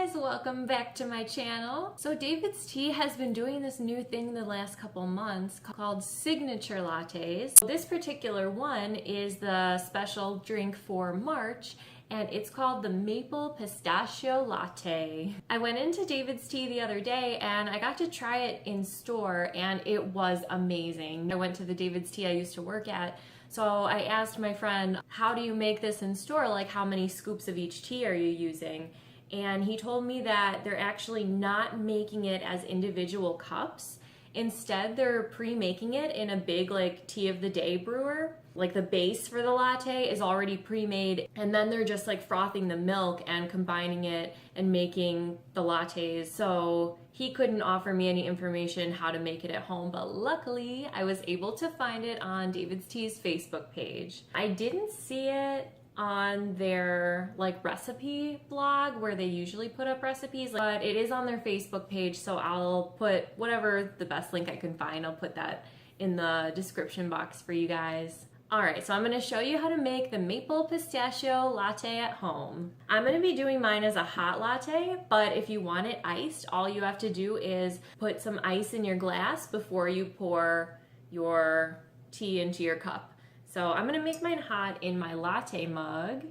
guys, welcome back to my channel. So David's Tea has been doing this new thing the last couple months called signature lattes. This particular one is the special drink for March, and it's called the Maple Pistachio Latte. I went into David's Tea the other day and I got to try it in store and it was amazing. I went to the David's Tea I used to work at, so I asked my friend, how do you make this in store? Like, how many scoops of each tea are you using? And he told me that they're actually not making it as individual cups. Instead, they're pre-making it in a big like tea of the day brewer. Like the base for the latte is already pre-made, and then they're just like frothing the milk and combining it and making the lattes. So he couldn't offer me any information how to make it at home, but luckily I was able to find it on David's Tea's Facebook page. I didn't see it on their like recipe blog where they usually put up recipes, but it is on their Facebook page, so I'll put whatever the best link I can find, I'll put that in the description box for you guys. Alright, so I'm going to show you how to make the Maple Pistachio Latte at home. I'm going to be doing mine as a hot latte, but if you want it iced, all you have to do is put some ice in your glass before you pour your tea into your cup. So I'm going to make mine hot in my latte mug.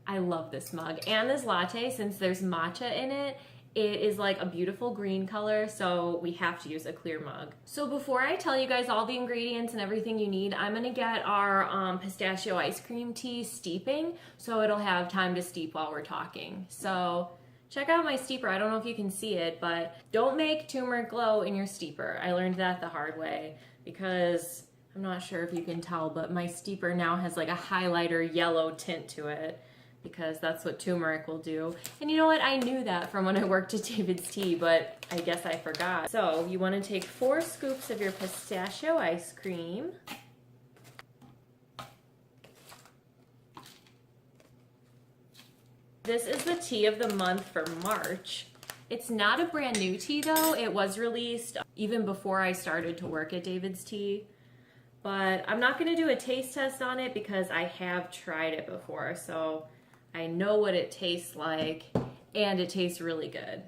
I love this mug. And this latte, since there's matcha in it, it is like a beautiful green color, so we have to use a clear mug. So before I tell you guys all the ingredients and everything you need, I'm gonna get our pistachio ice cream tea steeping, so it'll have time to steep while we're talking. So check out my steeper. I don't know if you can see it, but don't make turmeric glow in your steeper. I learned that the hard way because I'm not sure if you can tell, but my steeper now has like a highlighter yellow tint to it, because that's what turmeric will do. And you know what? I knew that from when I worked at David's Tea, but I guess I forgot. So you want to take 4 scoops of your pistachio ice cream. This is the tea of the month for March. It's not a brand new tea though. It was released even before I started to work at David's Tea. But I'm not going to do a taste test on it because I have tried it before. So I know what it tastes like, and it tastes really good.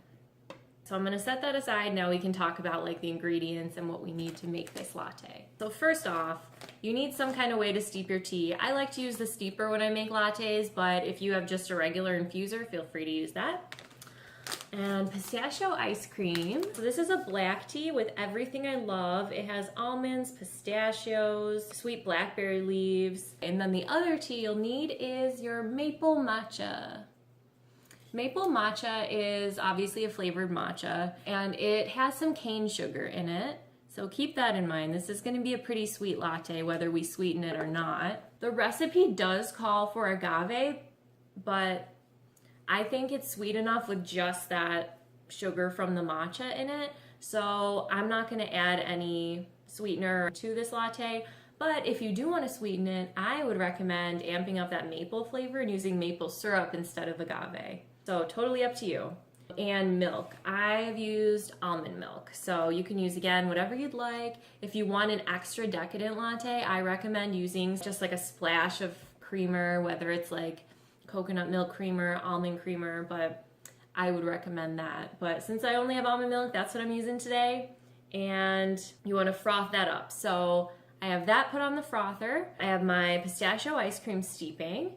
So I'm going to set that aside. Now we can talk about like the ingredients and what we need to make this latte. So first off, you need some kind of way to steep your tea. I like to use the steeper when I make lattes, but if you have just a regular infuser, feel free to use that. And pistachio ice cream. So this is a black tea with everything I love. It has almonds, pistachios, sweet blackberry leaves. And then the other tea you'll need is your maple matcha. Maple matcha is obviously a flavored matcha, and it has some cane sugar in it. So keep that in mind. This is going to be a pretty sweet latte whether we sweeten it or not. The recipe does call for agave, but I think it's sweet enough with just that sugar from the matcha in it, so I'm not going to add any sweetener to this latte. But if you do want to sweeten it, I would recommend amping up that maple flavor and using maple syrup instead of agave. So totally up to you. And milk. I've used almond milk, so you can use, again, whatever you'd like. If you want an extra decadent latte, I recommend using just like a splash of creamer, whether it's like coconut milk creamer, almond creamer, but I would recommend that. But since I only have almond milk, that's what I'm using today. And you want to froth that up. So I have that put on the frother. I have my pistachio ice cream steeping,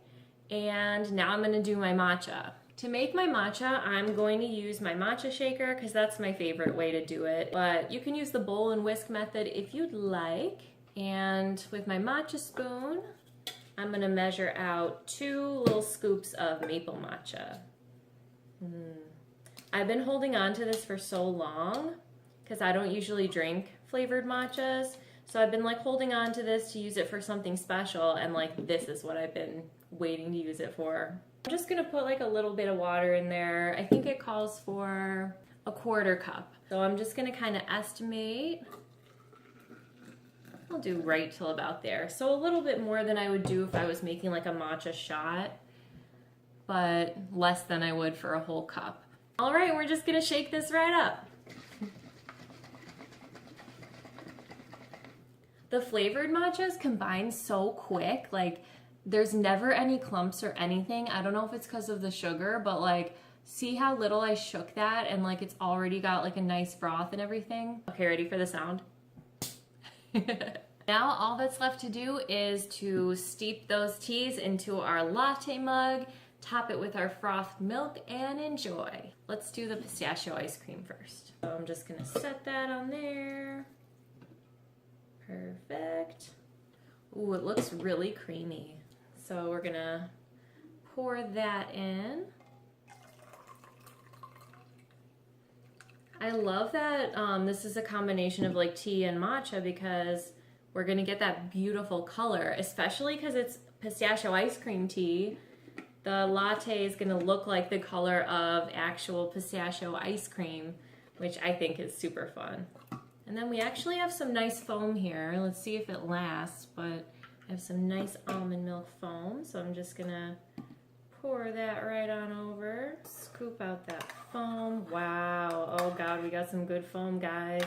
and now I'm going to do my matcha. To make my matcha, I'm going to use my matcha shaker because that's my favorite way to do it. But you can use the bowl and whisk method if you'd like. And with my matcha spoon, I'm going to measure out 2 little scoops of maple matcha. I've been holding on to this for so long because I don't usually drink flavored matchas. So I've been like holding on to this to use it for something special, and like this is what I've been waiting to use it for. I'm just going to put like a little bit of water in there. I think it calls for a 1/4 cup. So I'm just going to kind of estimate. I'll do right till about there. So a little bit more than I would do if I was making like a matcha shot, but less than I would for a whole cup. All right, we're just gonna shake this right up. The flavored matchas combine so quick, like there's never any clumps or anything. I don't know if it's because of the sugar, but like See how little I shook that and like it's already got like a nice froth and everything? Okay, ready for the sound? Now all that's left to do is to steep those teas into our latte mug, top it with our frothed milk, and enjoy. Let's do the pistachio ice cream first. So I'm just gonna set that on there. Perfect. Ooh, it looks really creamy. So we're gonna pour that in. I love that this is a combination of like tea and matcha because we're gonna get that beautiful color, especially because it's pistachio ice cream tea. The latte is gonna look like the color of actual pistachio ice cream, which I think is super fun. And then we actually have some nice foam here. Let's see if it lasts, but I have some nice almond milk foam, so I'm just gonna pour that right on over. Scoop out that foam. Wow, oh God, we got some good foam, guys.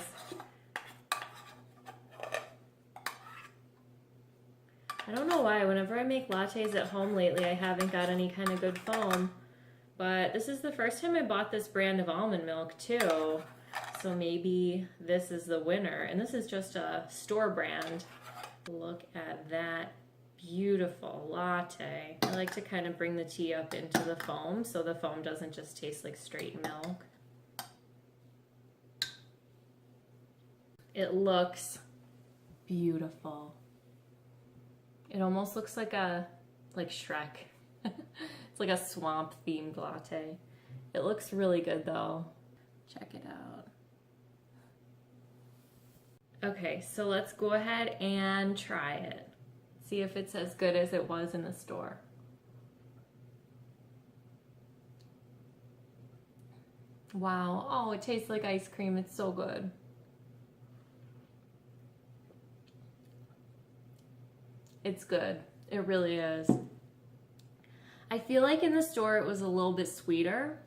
I don't know why, whenever I make lattes at home lately, I haven't got any kind of good foam. But this is the first time I bought this brand of almond milk too. So maybe this is the winner. And this is just a store brand. Look at that beautiful latte. I like to kind of bring the tea up into the foam so the foam doesn't just taste like straight milk. It looks beautiful. It almost looks like Shrek. It's like a swamp themed latte. It looks really good though. Check it out. Okay, so let's go ahead and try it. See if it's as good as it was in the store. Wow, oh, it tastes like ice cream. It's so good. It's good. It really is. I feel like in the store it was a little bit sweeter,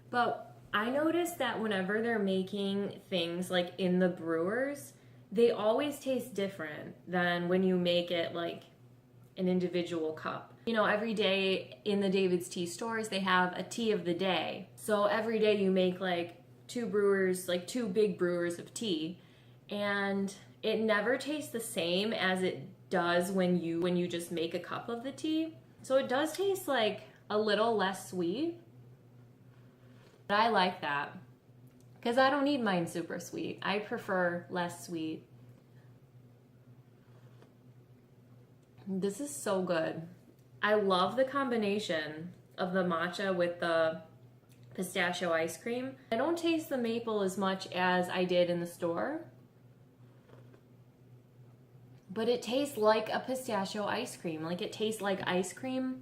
but I noticed that whenever they're making things like in the brewers, they always taste different than when you make it like an individual cup. You know, every day in the DAVIDstea stores, they have a tea of the day. So every day you make like two big brewers of tea, and it never tastes the same as it does when you just make a cup of the tea. So it does taste like a little less sweet, but I like that because I don't need mine super sweet. I prefer less sweet. This is so good. I love the combination of the matcha with the pistachio ice cream. I don't taste the maple as much as I did in the store, but it tastes like a pistachio ice cream. Like it tastes like ice cream.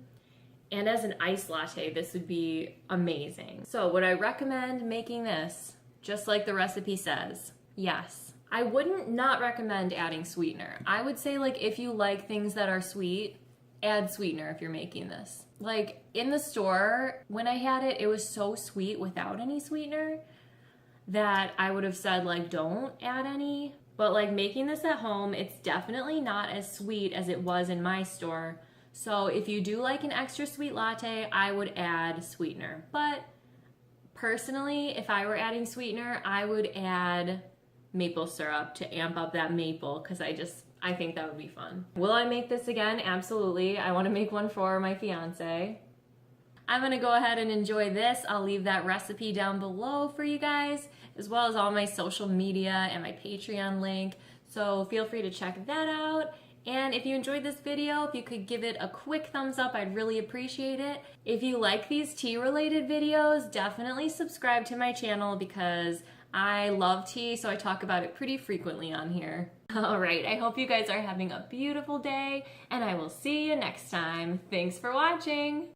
And as an iced latte, this would be amazing. So would I recommend making this just like the recipe says? Yes. I wouldn't not recommend adding sweetener. I would say like if you like things that are sweet, add sweetener if you're making this. Like in the store, when I had it, it was so sweet without any sweetener that I would have said like don't add any. But like making this at home, it's definitely not as sweet as it was in my store. So if you do like an extra sweet latte, I would add sweetener. But personally, if I were adding sweetener, I would add maple syrup to amp up that maple because I think that would be fun. Will I make this again? Absolutely. I want to make one for my fiance. I'm gonna go ahead and enjoy this. I'll leave that recipe down below for you guys, as well as all my social media and my Patreon link. So feel free to check that out. And if you enjoyed this video, if you could give it a quick thumbs up, I'd really appreciate it. If you like these tea related videos, definitely subscribe to my channel because I love tea, so I talk about it pretty frequently on here. All right, I hope you guys are having a beautiful day, and I will see you next time. Thanks for watching.